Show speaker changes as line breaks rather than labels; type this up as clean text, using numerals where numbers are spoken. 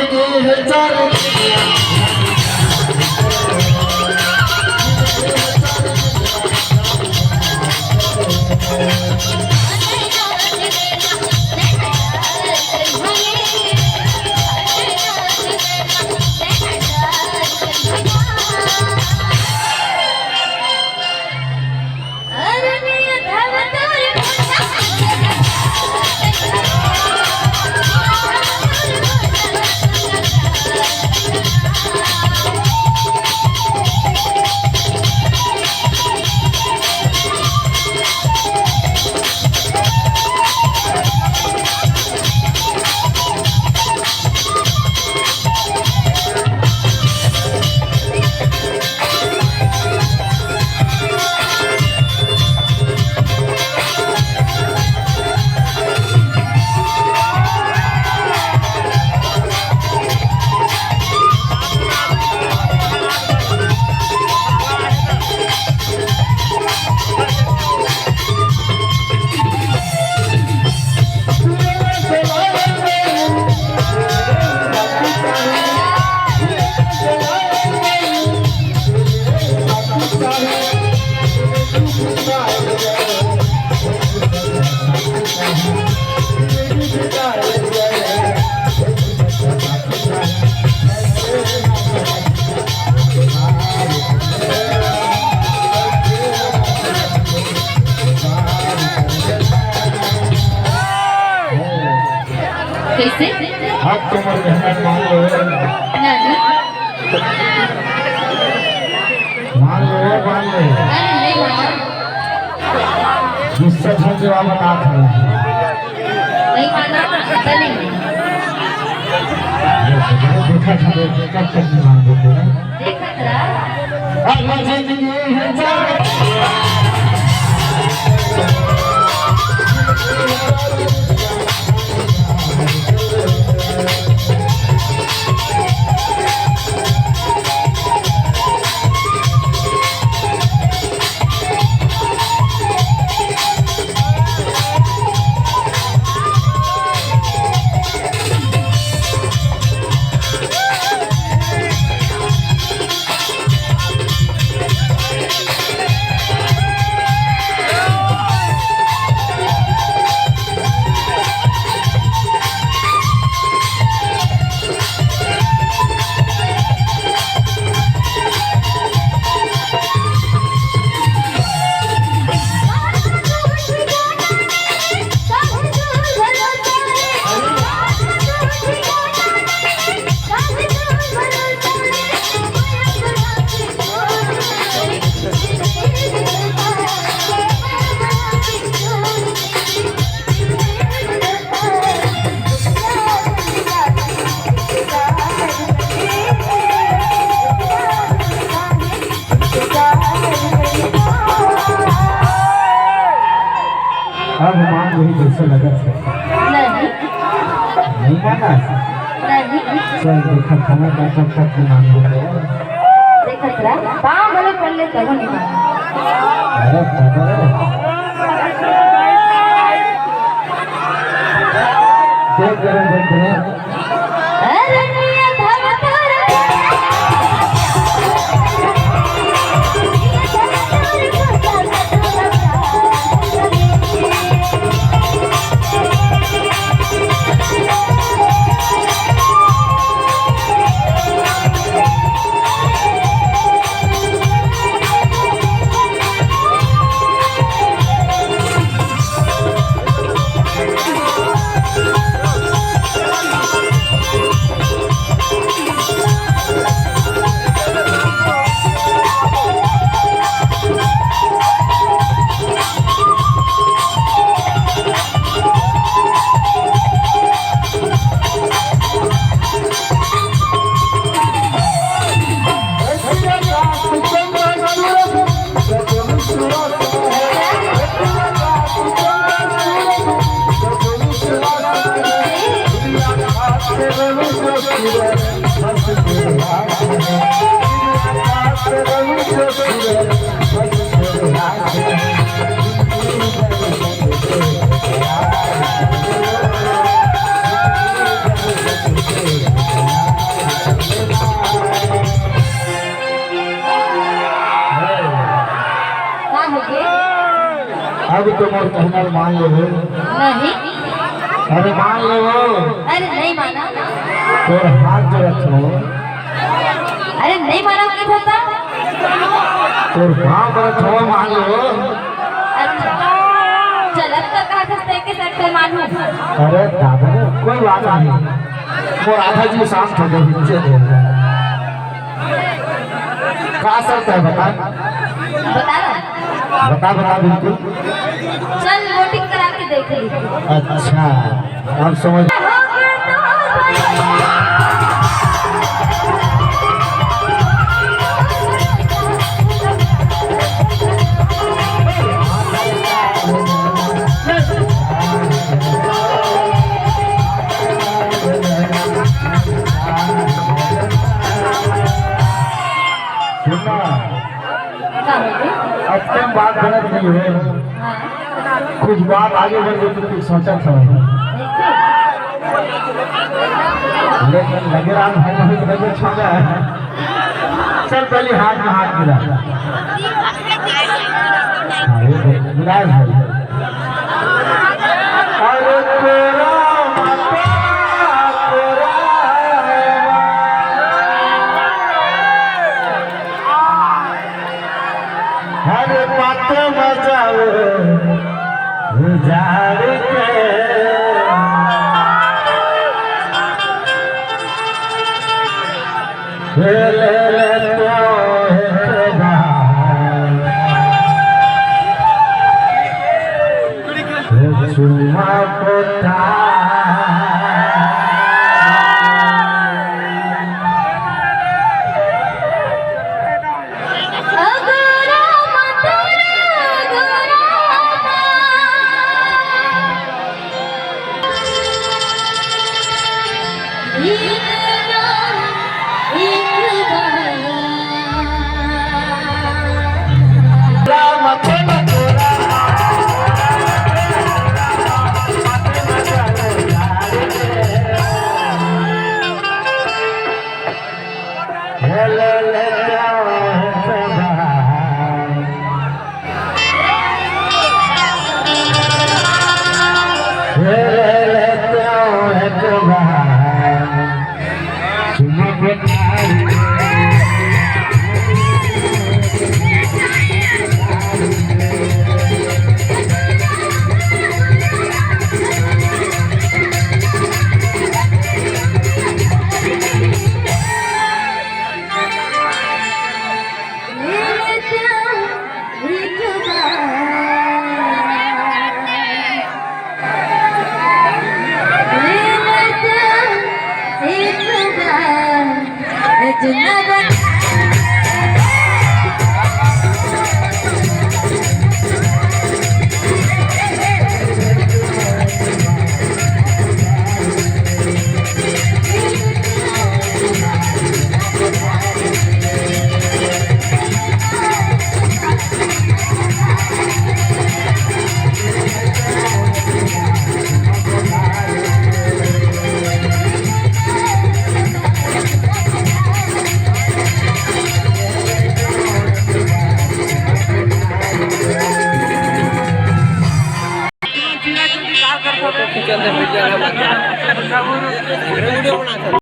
जिंदगी है चार
कैसे
आप तुम्हारे मेहनत मान लो मान लो जिससे जवाब बता
नहीं माना पता नहीं
देखा था कब तक मान देते हैं
देखा था
अल्लाह जिंदगी है अब मान वही जैसे लगा नहीं माना चल देखा खाना का कब तक मान
देखा पाँव भले कर ले तब नहीं माना
देख देख
Yeah.
अब तुम और कहना मान ले वो।
नहीं।
अरे मान ले वो।
अरे नहीं माना।
तो हाथ जो रखो।
अरे नहीं माना क्या होता?
तो भाव पर रखो मान लो।
अच्छा चलत का कहा था के साथ कर मानू।
अरे दादा कोई बात नहीं। वो राधा जी शांत हो गए नीचे दे। क्या शर्त है बता?
बता रहा।
बता बिल्कुल।
चल वोटिंग करा के देख ली।
अच्छा अब समझ। अब तक बात गलत नहीं हुई। कुछ बात आगे बढ़ गई तो कुछ सोचा था लेकिन लगे रहा है लगे छोड़ा है। चल पहले हाथ में हाथ गिरा। विराज भाई अरे तेरा हरे पात मजाओ उजाड़ के ले तो चुमा पोता